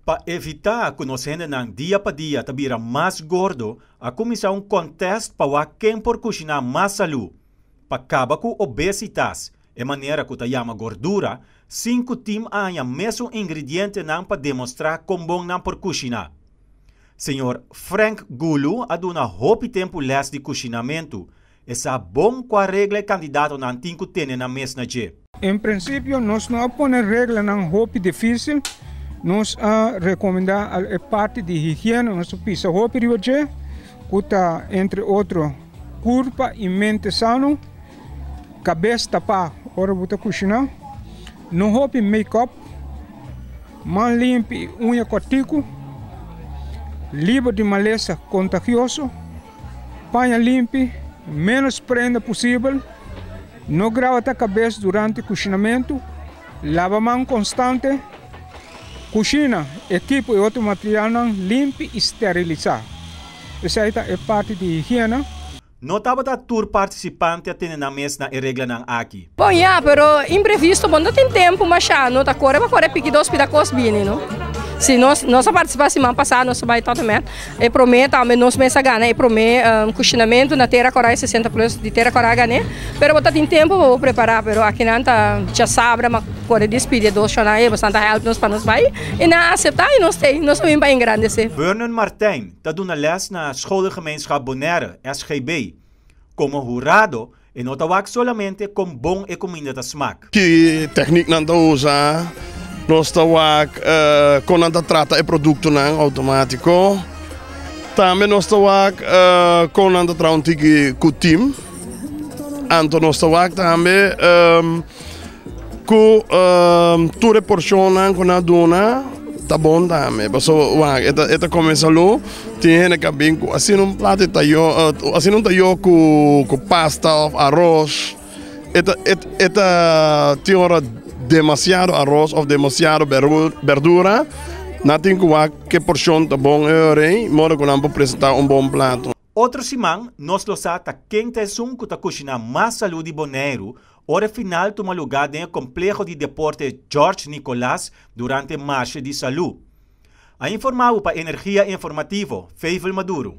Para evitar que nos gente dia para dia tabira mais gordo, a comissão contesta para quem por cozinhar mais saúde. Para acabar com obesitas, de maneira que chama gordura, 5 times há mesmo ingrediente para demonstrar como bom não por cozinhar. Senhor Frank Gulu a dona hopi tempo les de cozinamento. Essa bom com a regra candidato não tem que ter na mesa de. Em princípio, nós não põe regra não hopi difícil. Nós recomendar a parte de higiene, nós pisa hopi rivaje, kuta entre outro corpo e mente sano, cabeça tapa, ora buta cozinhar, não hopi make-up, man limpe unha cortico, livre de maleza contagioso, panha limpe, menos prenda possível, não grava a cabeça durante o cozinamento, lava mão constante, cozinha, equipo e outro material limpo e esterilizar. Essa é parte de higiene. Notava da tour participante a ter na mesa e regra não aqui. Bom, pero imprevisto, bom, não tem tempo, mas já, não tá correndo, para correr pique dos pidacos bem, não? Se nós participar semana passada, nós vai totalmente. E prometo, nós mesa ganha, e prometo cozinamento na terra corai 60 plus de terra corai ganha. Pero botar tem tempo vou preparar, pero aqui não tá já sabe, mas corre despedir dos chonai, bastante help nos para nós vai. E na aceitar e nós vamos bem grande se. Vernon Martijn, tá dando les na schoolgemeenschap Bonaire, SGB, como jurado e não tá solamente com bom e comida da smaak. Que técnica não tá usa. Nós estamos quando nós trata o produto não automático. Também nós estamos quando nós tratamos com o time. Então nós estamos também com toda a porção que nós dona. Tá bom também. Esta começa lá. Tem gente que vem assim um prato assim não tá eu com pasta, arroz. Esta tem hora demasiado arroz ou demasiado verdura, não tem que porção tá bom, modo que não pode apresentar bom prato. Outro semana, nós losata quem tem que tá cozinhar mais saúde de Bonaire, hora final toma lugar no complexo de deporte George Nicolás durante a Marcha de Saúde. A informado para Energia Informativo, Feivel Maduro.